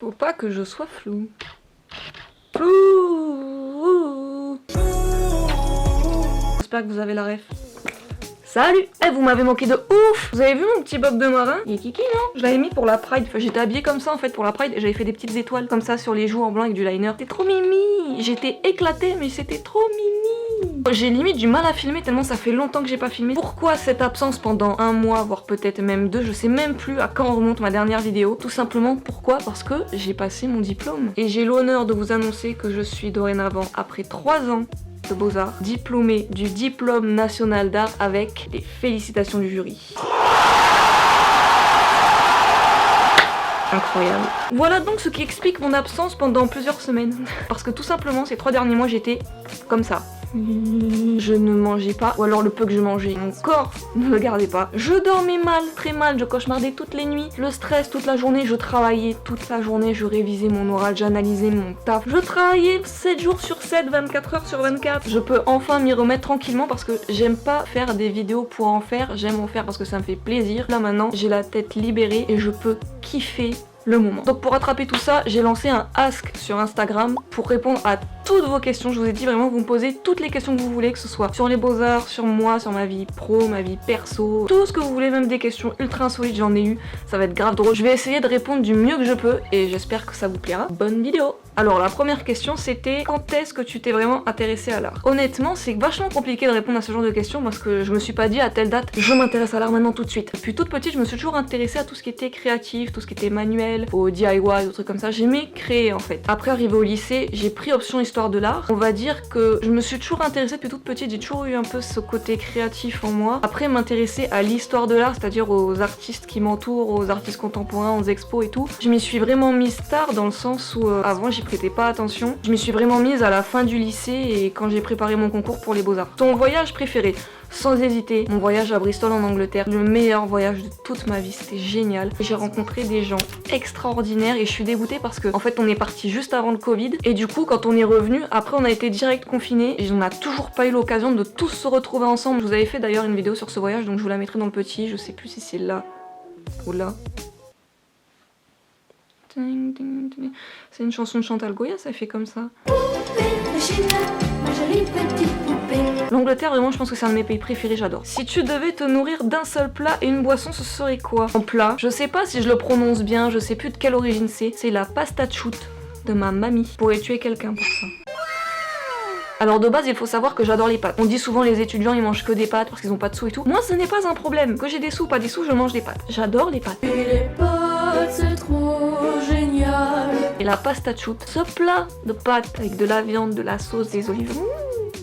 Faut pas que je sois flou. Flou. J'espère que vous avez la ref. Salut! Eh, vous m'avez manqué de ouf! Vous avez vu mon petit bob de marin? Il est kiki, non? Je l'avais mis pour la Pride. Enfin, j'étais habillée comme ça en fait pour la Pride et j'avais fait des petites étoiles comme ça sur les joues en blanc avec du liner. C'était trop mimi! J'étais éclatée, mais c'était trop mimi! J'ai limite du mal à filmer tellement ça fait longtemps que j'ai pas filmé. Pourquoi cette absence pendant un mois, voire peut-être même 2? Je sais même plus à quand remonte ma dernière vidéo. Tout simplement pourquoi? Parce que j'ai passé mon diplôme. Et j'ai l'honneur de vous annoncer que je suis dorénavant, après 3 ans de Beaux-Arts, diplômée du diplôme national d'art avec les félicitations du jury. Incroyable. Voilà donc ce qui explique mon absence pendant plusieurs semaines. Parce que tout simplement, ces 3 derniers mois, j'étais comme ça. Je ne mangeais pas, ou alors le peu que je mangeais, mon corps ne le gardait pas. Je dormais mal, très mal, je cauchemardais toutes les nuits. Le stress toute la journée, je travaillais toute la journée, je révisais mon oral, j'analysais mon taf. Je travaillais 7 jours sur 7, 24 heures sur 24. Je peux enfin m'y remettre tranquillement parce que j'aime pas faire des vidéos pour en faire, j'aime en faire parce que ça me fait plaisir. Là maintenant, j'ai la tête libérée et je peux kiffer le moment. Donc pour rattraper tout ça, j'ai lancé un ask sur Instagram pour répondre à toutes vos questions. Je vous ai dit vraiment, vous me posez toutes les questions que vous voulez, que ce soit sur les beaux-arts, sur moi, sur ma vie pro, ma vie perso, tout ce que vous voulez, même des questions ultra insolites, j'en ai eu. Ça va être grave drôle. Je vais essayer de répondre du mieux que je peux et j'espère que ça vous plaira. Bonne vidéo! Alors la première question c'était quand est-ce que tu t'es vraiment intéressée à l'art? Honnêtement c'est vachement compliqué de répondre à ce genre de questions parce que je me suis pas dit à telle date je m'intéresse à l'art maintenant tout de suite. Depuis toute petite je me suis toujours intéressée à tout ce qui était créatif, tout ce qui était manuel, au DIY, des trucs comme ça. J'aimais créer en fait. Après arrivé au lycée j'ai pris option histoire de l'art. On va dire que je me suis toujours intéressée depuis toute petite, j'ai toujours eu un peu ce côté créatif en moi. Après m'intéresser à l'histoire de l'art, c'est-à-dire aux artistes qui m'entourent, aux artistes contemporains, aux expos et tout. Je m'y suis vraiment mise tard dans le sens où avant j'y prêtais pas attention. Je m'y suis vraiment mise à la fin du lycée et quand j'ai préparé mon concours pour les Beaux-Arts. Ton voyage préféré? Sans hésiter, mon voyage à Bristol en Angleterre, le meilleur voyage de toute ma vie, c'était génial. J'ai rencontré des gens extraordinaires et je suis dégoûtée parce que en fait on est parti juste avant le Covid et du coup quand on est revenu, après on a été direct confinés et on n'a toujours pas eu l'occasion de tous se retrouver ensemble. Je vous avais fait d'ailleurs une vidéo sur ce voyage donc je vous la mettrai dans le petit, je sais plus si c'est là ou là. C'est une chanson de Chantal Goya, ça fait comme ça. L'Angleterre, vraiment, je pense que c'est un de mes pays préférés, j'adore. Si tu devais te nourrir d'un seul plat et une boisson, ce serait quoi? En plat, je sais pas si je le prononce bien, je sais plus de quelle origine c'est. C'est la pasta chout de ma mamie. Je pourrais tuer quelqu'un pour ça. Alors de base il faut savoir que j'adore les pâtes. On dit souvent les étudiants ils mangent que des pâtes parce qu'ils ont pas de sous et tout. Moi ce n'est pas un problème. Que j'ai des sous ou pas des sous, je mange des pâtes. J'adore les pâtes. Et les pâtes c'est trop génial. Et la pasta chout, ce plat de pâtes avec de la viande, de la sauce, des olives.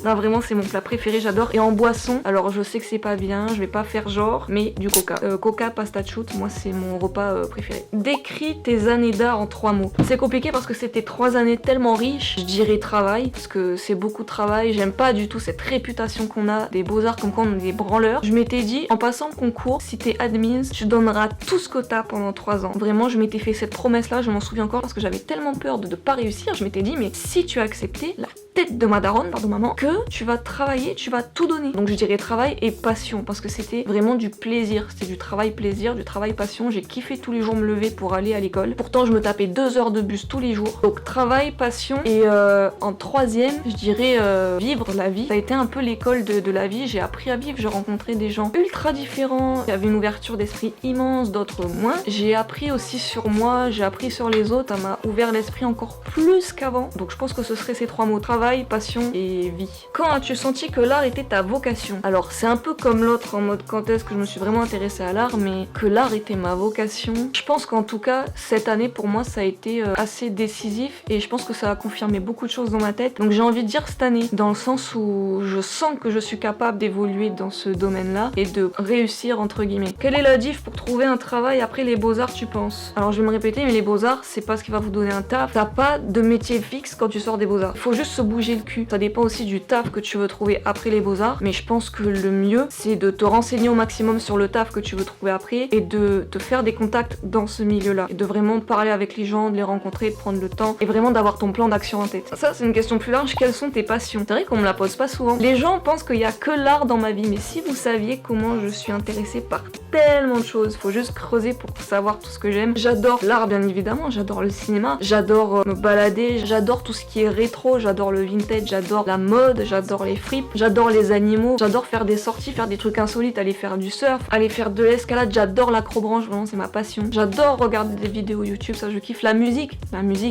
Là vraiment c'est mon plat préféré, j'adore. Et en boisson, alors je sais que c'est pas bien, je vais pas faire genre, mais du coca. Coca, pasta chout, moi c'est mon repas préféré. Décris tes années d'art en 3 mots. C'est compliqué parce que c'était 3 années tellement riches. Je dirais travail, parce que c'est beaucoup de travail. J'aime pas du tout cette réputation qu'on a des beaux-arts comme quoi on est des branleurs. Je m'étais dit, en passant le concours, si t'es admise, tu donneras tout ce que t'as pendant 3 ans. Vraiment, je m'étais fait cette promesse-là, je m'en souviens encore parce que j'avais tellement peur de pas réussir. Je m'étais dit, mais si tu as accepté la tête de ma daronne, pardon maman, que tu vas travailler, tu vas tout donner. Donc je dirais travail et passion parce que c'était vraiment du plaisir. C'était du travail plaisir, du travail passion. J'ai kiffé tous les jours me lever pour aller à l'école. Pourtant je me tapais 2 heures de bus tous les jours. Donc travail, passion et en 3e, je dirais vivre la vie. Ça a été un peu l'école de la vie. J'ai appris à vivre, j'ai rencontré des gens ultra différents. Il y avait une ouverture d'esprit immense, d'autres moins. J'ai appris aussi sur moi, j'ai appris sur les autres. Ça m'a ouvert l'esprit encore plus qu'avant. Donc je pense que ce serait ces 3 mots. Travail, passion et vie. Quand as-tu senti que l'art était ta vocation? Alors c'est un peu comme l'autre en mode quand est-ce que je me suis vraiment intéressée à l'art, mais que l'art était ma vocation. Je pense qu'en tout cas cette année pour moi ça a été assez décisif et je pense que ça a confirmé beaucoup de choses dans ma tête. Donc j'ai envie de dire cette année, dans le sens où je sens que je suis capable d'évoluer dans ce domaine-là et de réussir entre guillemets. Quelle est la diff pour trouver un travail après les beaux-arts tu penses? Alors je vais me répéter mais les beaux-arts c'est pas ce qui va vous donner un taf. T'as pas de métier fixe quand tu sors des beaux-arts. Il faut juste se bouger le cul. Ça dépend aussi du taf que tu veux trouver après les beaux-arts, mais je pense que le mieux, c'est de te renseigner au maximum sur le taf que tu veux trouver après et de te faire des contacts dans ce milieu-là. Et de vraiment parler avec les gens, de les rencontrer, de prendre le temps et vraiment d'avoir ton plan d'action en tête. Ça, c'est une question plus large. Quelles sont tes passions? C'est vrai qu'on me la pose pas souvent. Les gens pensent qu'il y a que l'art dans ma vie, mais si vous saviez comment je suis intéressée par tellement de choses, faut juste creuser pour savoir tout ce que j'aime. J'adore l'art, bien évidemment, j'adore le cinéma, j'adore me balader, j'adore tout ce qui est rétro, j'adore le vintage, j'adore la mode, j'adore les fripes, j'adore les animaux, j'adore faire des sorties, faire des trucs insolites, aller faire du surf, aller faire de l'escalade, j'adore l'acrobranche, vraiment c'est ma passion. J'adore regarder des vidéos YouTube, ça je kiffe. La musique,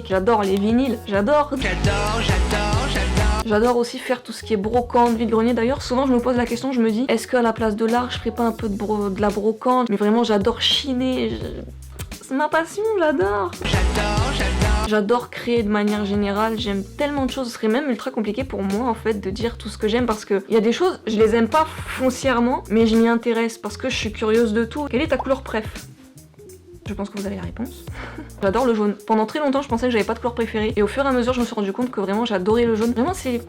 j'adore les vinyles, j'adore. J'adore aussi faire tout ce qui est brocante, vide-grenier. D'ailleurs, souvent je me pose la question, je me dis, est-ce qu'à la place de l'art, je ferais pas un peu de la brocante? Mais vraiment, j'adore chiner. C'est ma passion, j'adore. J'adore créer de manière générale, j'aime tellement de choses. Ce serait même ultra compliqué pour moi en fait de dire tout ce que j'aime parce que il y a des choses, je les aime pas foncièrement, mais je m'y intéresse parce que je suis curieuse de tout. Quelle est ta couleur préf? Je pense que vous avez la réponse. J'adore le jaune. Pendant très longtemps, je pensais que j'avais pas de couleur préférée. Et au fur et à mesure, je me suis rendu compte que vraiment, j'adorais le jaune. Vraiment, c'est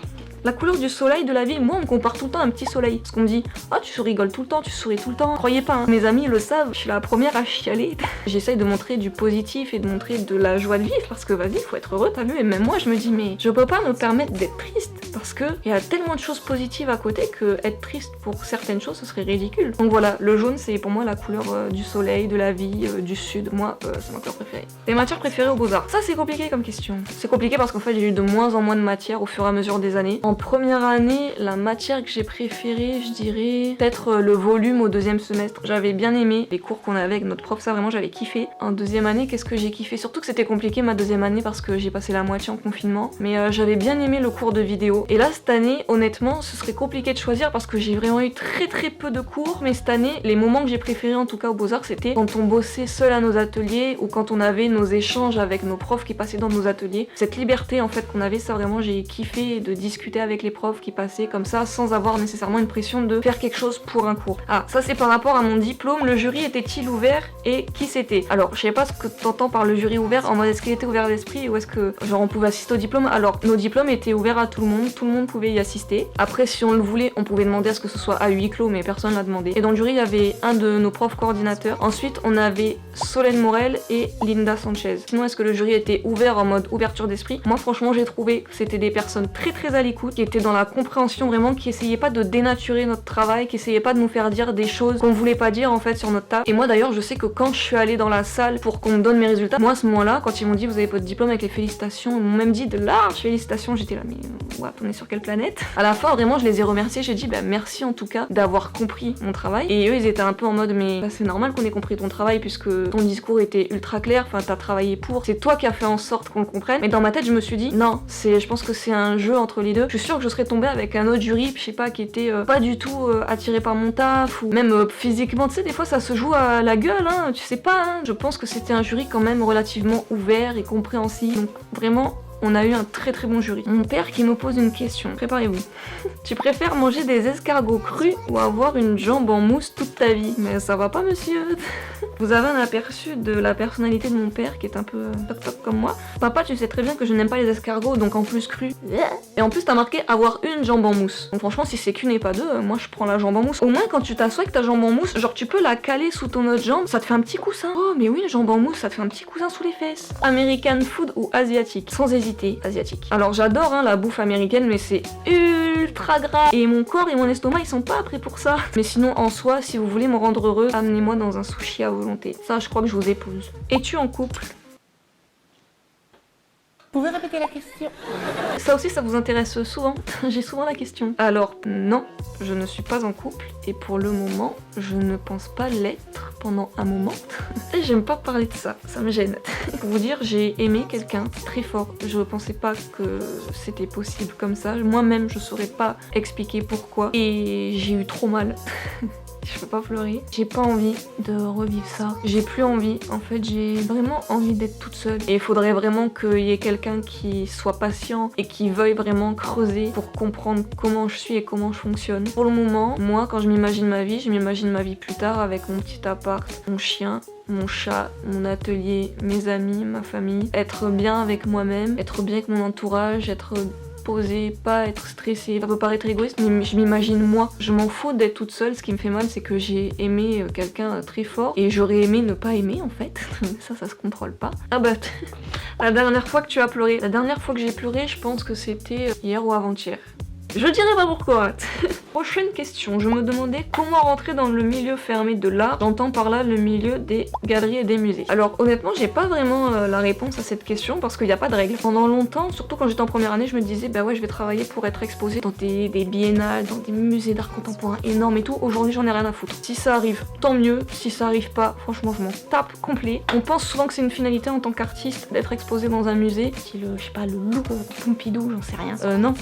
la couleur du soleil de la vie. Moi, on me compare tout le temps à un petit soleil. Parce qu'on me dit, ah, tu rigoles tout le temps, tu souris tout le temps. Croyez pas, hein. Mes amis le savent, je suis la première à chialer. J'essaye de montrer du positif et de montrer de la joie de vivre. Parce que vas-y, faut être heureux, t'as vu. Et même moi, je me dis, mais je peux pas me permettre d'être triste. Parce que il y a tellement de choses positives à côté que être triste pour certaines choses, ce serait ridicule. Donc voilà, le jaune, c'est pour moi la couleur du soleil, de la vie, du sud. Moi, c'est ma couleur préférée. Les matières préférées aux Beaux-Arts. Ça, c'est compliqué comme question. C'est compliqué parce qu'en fait, j'ai eu de moins en moins de matières au fur et à mesure des années. En première année, la matière que j'ai préférée, je dirais peut-être le volume au deuxième semestre. J'avais bien aimé les cours qu'on avait avec notre prof, ça vraiment j'avais kiffé. En deuxième année, qu'est-ce que j'ai kiffé? Surtout que c'était compliqué ma deuxième année parce que j'ai passé la moitié en confinement. Mais j'avais bien aimé le cours de vidéo. Et là, cette année, honnêtement, ce serait compliqué de choisir parce que j'ai vraiment eu très peu de cours. Mais cette année, les moments que j'ai préférés en tout cas aux Beaux-Arts, c'était quand on bossait seul à nos ateliers ou quand on avait nos échanges avec nos profs qui passaient dans nos ateliers. Cette liberté en fait qu'on avait, ça vraiment j'ai kiffé de discuter avec les profs qui passaient comme ça sans avoir nécessairement une pression de faire quelque chose pour un cours. Ah, ça c'est par rapport à mon diplôme. Le jury était-il ouvert et qui c'était? Alors, je sais pas ce que t'entends par le jury ouvert, en mode est-ce qu'il était ouvert d'esprit ou est-ce que genre on pouvait assister au diplôme? Alors, nos diplômes étaient ouverts à tout le monde pouvait y assister. Après, si on le voulait, on pouvait demander à ce que ce soit à huis clos, mais personne l'a demandé. Et dans le jury, il y avait un de nos profs coordinateurs. Ensuite, on avait Solène Morel et Linda Sanchez. Sinon, est-ce que le jury était ouvert en mode ouverture d'esprit? Moi, franchement, j'ai trouvé que c'était des personnes très à l'écoute, qui étaient dans la compréhension vraiment, qui essayaient pas de dénaturer notre travail, qui essayaient pas de nous faire dire des choses qu'on voulait pas dire en fait sur notre table. Et moi d'ailleurs, je sais que quand je suis allée dans la salle pour qu'on me donne mes résultats, moi à ce moment-là, quand ils m'ont dit vous avez votre diplôme avec les félicitations, ils m'ont même dit de larges félicitations, j'étais là mais what, on est sur quelle planète? À la fin, vraiment, je les ai remerciés, j'ai dit bah merci en tout cas d'avoir compris mon travail. Et eux, ils étaient un peu en mode mais bah, c'est normal qu'on ait compris ton travail puisque ton discours était ultra clair, enfin t'as travaillé pour, c'est toi qui as fait en sorte qu'on le comprenne. Mais dans ma tête, je me suis dit non, je pense que c'est un jeu entre les deux. Je suis sûre que je serais tombée avec un autre jury, je sais pas, qui était pas du tout attiré par mon taf ou même physiquement, tu sais, des fois ça se joue à la gueule, hein, tu sais pas, hein. Je pense que c'était un jury quand même relativement ouvert et compréhensif, donc vraiment on a eu un très bon jury. Mon père qui nous pose une question, préparez-vous. Tu préfères manger des escargots crus ou avoir une jambe en mousse toute ta vie? Mais ça va pas monsieur. Vous avez un aperçu de la personnalité de mon père qui est un peu toc comme moi. Papa, tu sais très bien que je n'aime pas les escargots, donc en plus crus. Et en plus t'as marqué avoir une jambe en mousse. Donc franchement si c'est qu'une et pas deux, moi je prends la jambe en mousse. Au moins quand tu t'assois avec ta jambe en mousse, genre tu peux la caler sous ton autre jambe, ça te fait un petit coussin. Oh mais oui, une jambe en mousse, ça te fait un petit coussin sous les fesses. American food ou asiatique? Sans hésiter. Asiatique. Alors j'adore la bouffe américaine, mais c'est ultra gras et mon corps et mon estomac ils sont pas prêts pour ça. Mais sinon en soi, si vous voulez me rendre heureux, amenez-moi dans un sushi à volonté. Ça je crois que je vous épouse. Es-tu en couple? Vous pouvez répéter la question? Ça aussi, ça vous intéresse souvent. J'ai souvent la question. Alors, non, je ne suis pas en couple. Et pour le moment, je ne pense pas l'être pendant un moment. Et j'aime pas parler de ça, ça me gêne. Pour vous dire, j'ai aimé quelqu'un très fort. Je pensais pas que c'était possible comme ça. Moi-même, je saurais pas expliquer pourquoi. Et j'ai eu trop mal. Je peux pas pleurer. J'ai pas envie de revivre ça. J'ai plus envie. En fait, j'ai vraiment envie d'être toute seule. Et il faudrait vraiment qu'il y ait quelqu'un qui soit patient et qui veuille vraiment creuser pour comprendre comment je suis et comment je fonctionne. Pour le moment, moi, quand je m'imagine ma vie plus tard avec mon petit appart, mon chien, mon chat, mon atelier, mes amis, ma famille. Être bien avec moi-même, être bien avec mon entourage, être posée, pas être stressée. Ça peut paraître égoïste, mais je m'imagine moi. Je m'en fous d'être toute seule. Ce qui me fait mal, c'est que j'ai aimé quelqu'un très fort et j'aurais aimé ne pas aimer en fait. Ça se contrôle pas. Ah bah, la dernière fois que tu as pleuré. La dernière fois que j'ai pleuré, je pense que c'était hier ou avant-hier. Je dirais pas pourquoi. Prochaine question, je me demandais comment rentrer dans le milieu fermé de l'art. J'entends par là le milieu des galeries et des musées. Alors honnêtement, j'ai pas vraiment la réponse à cette question parce qu'il n'y a pas de règle. Pendant longtemps, surtout quand j'étais en première année, je me disais bah ouais, je vais travailler pour être exposée dans des biennales, dans des musées d'art contemporain énormes et tout. Aujourd'hui, j'en ai rien à foutre. Si ça arrive, tant mieux. Si ça arrive pas, franchement, je m'en tape complet. On pense souvent que c'est une finalité en tant qu'artiste d'être exposé dans un musée, style, je sais pas, le Louvre, Pompidou, j'en sais rien. Non.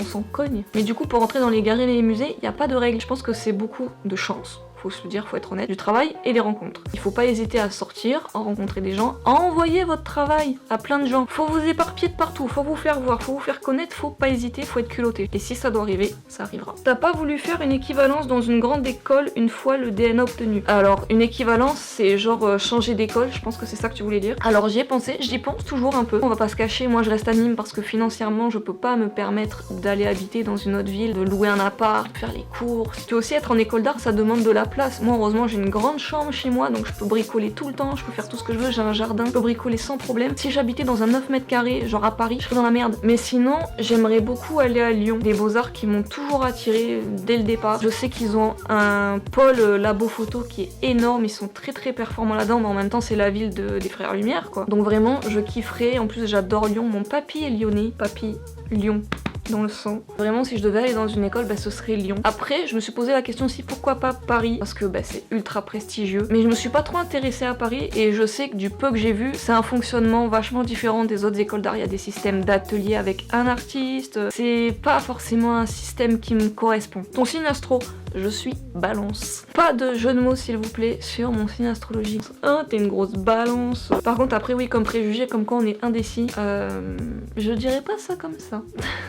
On s'en cogne. Mais du coup, pour rentrer dans les galeries et les musées, il n'y a pas de règle. Je pense que c'est beaucoup de chance. Faut se le dire, faut être honnête, du travail et des rencontres. Il faut pas hésiter à sortir, à rencontrer des gens, à envoyer votre travail à plein de gens. Faut vous éparpiller de partout, faut vous faire voir, faut vous faire connaître, faut pas hésiter, faut être culotté. Et si ça doit arriver, ça arrivera. T'as pas voulu faire une équivalence dans une grande école une fois le DNA obtenu? Alors, une équivalence, c'est genre changer d'école, je pense que c'est ça que tu voulais dire. Alors j'y ai pensé, j'y pense toujours un peu. On va pas se cacher, moi je reste à Nîmes parce que financièrement, je peux pas me permettre d'aller habiter dans une autre ville, de louer un appart, faire les cours. Tu peux aussi être en école d'art, ça demande de la place. Moi heureusement j'ai une grande chambre chez moi donc je peux bricoler tout le temps, je peux faire tout ce que je veux, j'ai un jardin, je peux bricoler sans problème. Si j'habitais dans un 9 mètres carrés, genre à Paris, je serais dans la merde. Mais sinon j'aimerais beaucoup aller à Lyon. Des beaux-arts qui m'ont toujours attiré dès le départ. Je sais qu'ils ont un pôle labo photo qui est énorme, ils sont très performants là-dedans, mais en même temps c'est la ville des frères Lumière quoi. Donc vraiment je kifferais, en plus j'adore Lyon, mon papy est lyonnais, papy Lyon dans le sang. Vraiment si je devais aller dans une école, bah ce serait Lyon. Après je me suis posé la question aussi pourquoi pas Paris, parce que bah c'est ultra prestigieux. Mais je me suis pas trop intéressée à Paris et je sais que du peu que j'ai vu, c'est un fonctionnement vachement différent des autres écoles d'art. Il y a des systèmes d'ateliers avec un artiste. C'est pas forcément un système qui me correspond. Ton signe astro, je suis balance. Pas de jeu de mots s'il vous plaît sur mon signe astrologique. Hein, t'es une grosse balance. Par contre après oui, comme préjugé, comme quoi on est indécis, je dirais pas ça comme ça.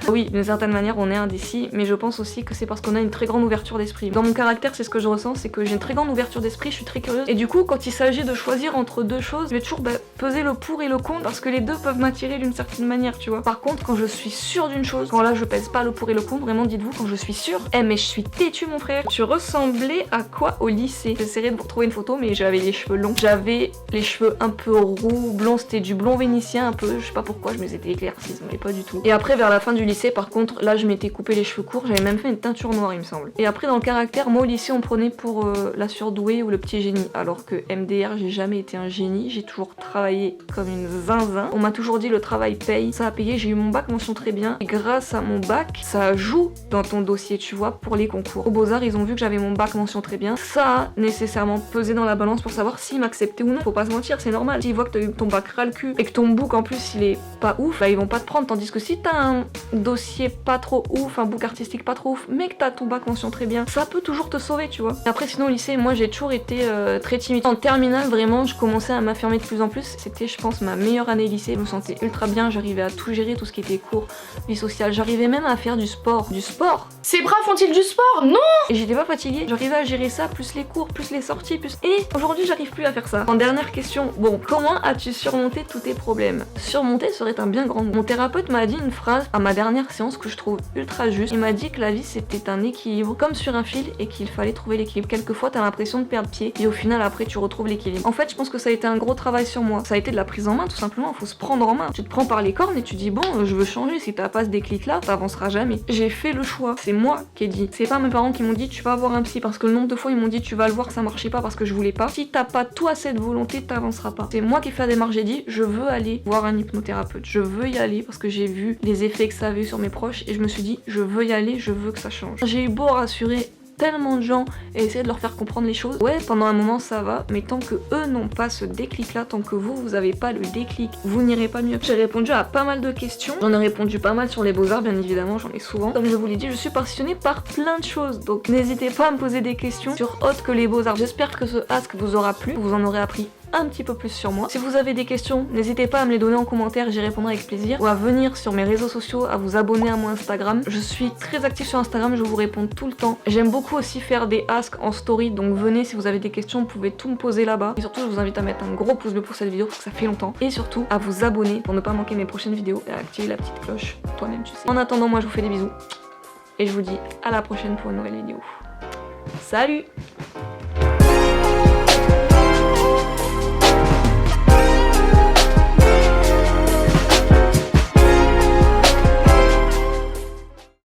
Oui, d'une certaine manière on est indécis, mais je pense aussi que c'est parce qu'on a une très grande ouverture d'esprit. Dans mon caractère c'est ce que je ressens, c'est que j'ai une très grande ouverture d'esprit, je suis très curieuse. Et du coup quand il s'agit de choisir entre deux choses, je vais toujours peser le pour et le contre parce que les deux peuvent m'attirer d'une certaine manière, tu vois. Par contre quand je suis sûre d'une chose, quand là je pèse pas le pour et le contre, vraiment dites-vous quand je suis sûre, mais je suis têtue mon frère. Tu ressemblais à quoi au lycée? J'essaierai de vous retrouver une photo mais j'avais les cheveux longs. J'avais les cheveux un peu roux, blonds, c'était du blond vénitien un peu, je sais pas pourquoi je me les étais éclaircis, mais pas du tout. Et après vers la fin du lycée par contre, là je m'étais coupé les cheveux courts, j'avais même fait une teinture noire il me semble. Et après dans le caractère, moi au lycée on prenait pour la surdouée ou le petit génie, alors que MDR j'ai jamais été un génie, j'ai toujours travaillé comme une zinzin. On m'a toujours dit le travail paye, ça a payé, j'ai eu mon bac mention très bien et grâce à mon bac, ça joue dans ton dossier tu vois pour les concours. Aux Beaux-Arts ils ont vu que j'avais mon bac mention très bien, ça a nécessairement pesé dans la balance pour savoir s'ils m'acceptaient ou non. Faut pas se mentir, c'est normal. S'ils voient que t'as eu ton bac ras le cul et que ton book en plus il est pas ouf, bah ils vont pas te prendre, tandis que si t'as un dossier pas trop ouf, un book artistique pas trop ouf, mais que t'as ton bac mention très bien, ça peut toujours te sauver, tu vois. Et après sinon au lycée, moi j'ai toujours été très timide. En terminale, vraiment, je commençais à m'affirmer de plus en plus. C'était, je pense, ma meilleure année lycée. Je me sentais ultra bien, j'arrivais à tout gérer, tout ce qui était cours, vie sociale. J'arrivais même à faire du sport. Du sport! Ces bras font-ils du sport? Non! Et j'étais pas fatiguée, j'arrivais à gérer ça, plus les cours, plus les sorties, plus... Et aujourd'hui, j'arrive plus à faire ça. En dernière question, bon, comment as-tu surmonté tous tes problèmes? Surmonter serait un bien grand mot. Mon thérapeute m'a dit une phrase à ma dernière séance que je trouve ultra juste. Il m'a dit que la vie c'était un équilibre, comme sur un fil, et qu'il fallait trouver l'équilibre. Quelquefois, t'as l'impression de perdre pied, et au final, après, tu retrouves l'équilibre. En fait, je pense que ça a été un gros travail sur moi. Ça a été de la prise en main, tout simplement. Faut se prendre en main. Tu te prends par les cornes et tu dis, bon, je veux changer. Si t'as pas ce déclic-là, t'avanceras jamais. J'ai fait le choix. C'est moi qui ai dit. C'est pas mes parents qui m'ont dit, tu vas voir un psy, parce que le nombre de fois ils m'ont dit, tu vas le voir, ça marchait pas parce que je voulais pas. Si t'as pas toi cette volonté, t'avanceras pas. C'est moi qui ai fait la démarche, j'ai dit, je veux aller voir un hypnothérapeute. Je veux y aller parce que j'ai vu les effets que ça avait eu sur mes proches et je me suis dit, je veux y aller, je veux que ça change. J'ai eu beau rassurer tellement de gens et essayer de leur faire comprendre les choses. Ouais, pendant un moment ça va, mais tant que eux n'ont pas ce déclic là, tant que vous avez pas le déclic, vous n'irez pas mieux. J'ai répondu à pas mal de questions, j'en ai répondu pas mal sur les beaux-arts bien évidemment, j'en ai souvent. Comme je vous l'ai dit, je suis passionnée par plein de choses, donc n'hésitez pas à me poser des questions sur autre que les beaux-arts. J'espère que ce ask vous aura plu, vous en aurez appris un petit peu plus sur moi. Si vous avez des questions, n'hésitez pas à me les donner en commentaire, j'y répondrai avec plaisir. Ou à venir sur mes réseaux sociaux, à vous abonner à mon Instagram. Je suis très active sur Instagram, je vous réponds tout le temps. J'aime beaucoup aussi faire des asks en story, donc venez si vous avez des questions, vous pouvez tout me poser là-bas. Et surtout, je vous invite à mettre un gros pouce bleu pour cette vidéo parce que ça fait longtemps. Et surtout, à vous abonner pour ne pas manquer mes prochaines vidéos et à activer la petite cloche. Toi-même, tu sais. En attendant, moi, je vous fais des bisous. Et je vous dis à la prochaine pour une nouvelle vidéo. Salut!